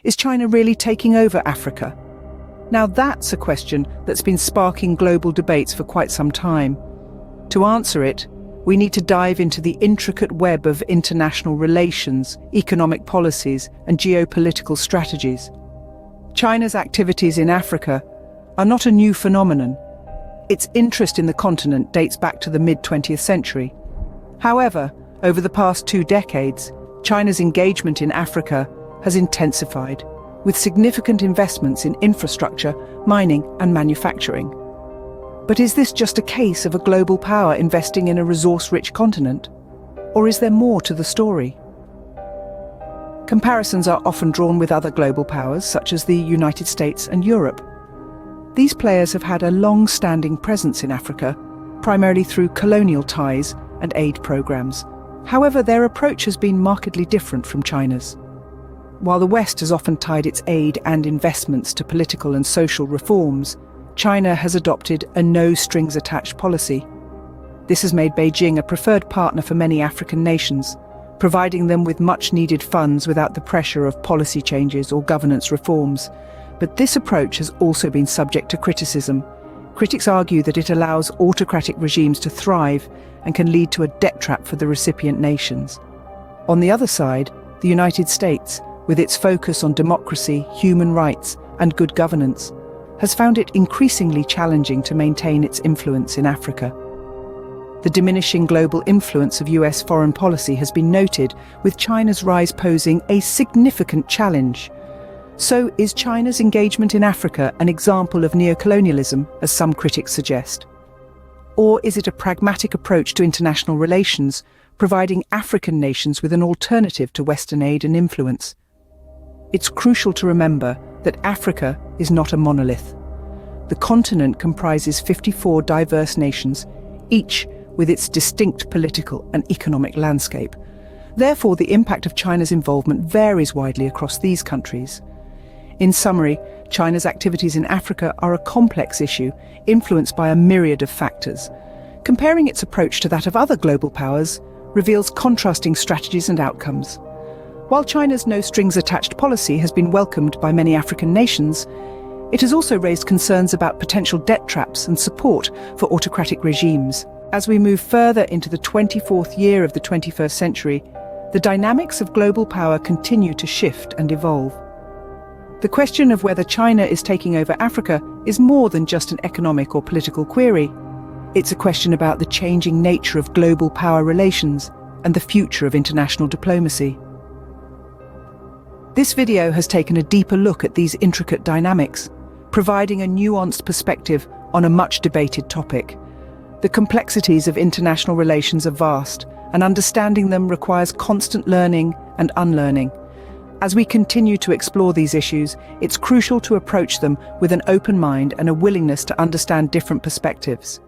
Is China really taking over Africa? Now that's a question that's been sparking global debates for quite some time. To answer it, we need to dive into the intricate web of international relations, economic policies, and geopolitical strategies. China's activities in Africa are not a new phenomenon. Its interest in the continent dates back to the mid-20th century. However, over the past 2 decades, China's engagement in Africa has intensified, with significant investments in infrastructure, mining, and manufacturing. But is this just a case of a global power investing in a resource-rich continent? Or is there more to the story? Comparisons are often drawn with other global powers, such as the United States and Europe. These players have had a long-standing presence in Africa, primarily through colonial ties and aid programs. However, their approach has been markedly different from China's. While the West has often tied its aid and investments to political and social reforms, China has adopted a no-strings-attached policy. This has made Beijing a preferred partner for many African nations, providing them with much-needed funds without the pressure of policy changes or governance reforms. But this approach has also been subject to criticism. Critics argue that it allows autocratic regimes to thrive and can lead to a debt trap for the recipient nations. On the other side, the United States, with its focus on democracy, human rights, and good governance, has found it increasingly challenging to maintain its influence in Africa. The diminishing global influence of US foreign policy has been noted, with China's rise posing a significant challenge. So, is China's engagement in Africa an example of neo-colonialism, as some critics suggest? Or is it a pragmatic approach to international relations, providing African nations with an alternative to Western aid and influence? It's crucial to remember that Africa is not a monolith. The continent comprises 54 diverse nations, each with its distinct political and economic landscape. Therefore, the impact of China's involvement varies widely across these countries. In summary, China's activities in Africa are a complex issue, influenced by a myriad of factors. Comparing its approach to that of other global powers reveals contrasting strategies and outcomes. While China's no-strings-attached policy has been welcomed by many African nations, it has also raised concerns about potential debt traps and support for autocratic regimes. As we move further into the 24th year of the 21st century, the dynamics of global power continue to shift and evolve. The question of whether China is taking over Africa is more than just an economic or political query. It's a question about the changing nature of global power relations and the future of international diplomacy. This video has taken a deeper look at these intricate dynamics, providing a nuanced perspective on a much-debated topic. The complexities of international relations are vast, and understanding them requires constant learning and unlearning. As we continue to explore these issues, it's crucial to approach them with an open mind and a willingness to understand different perspectives.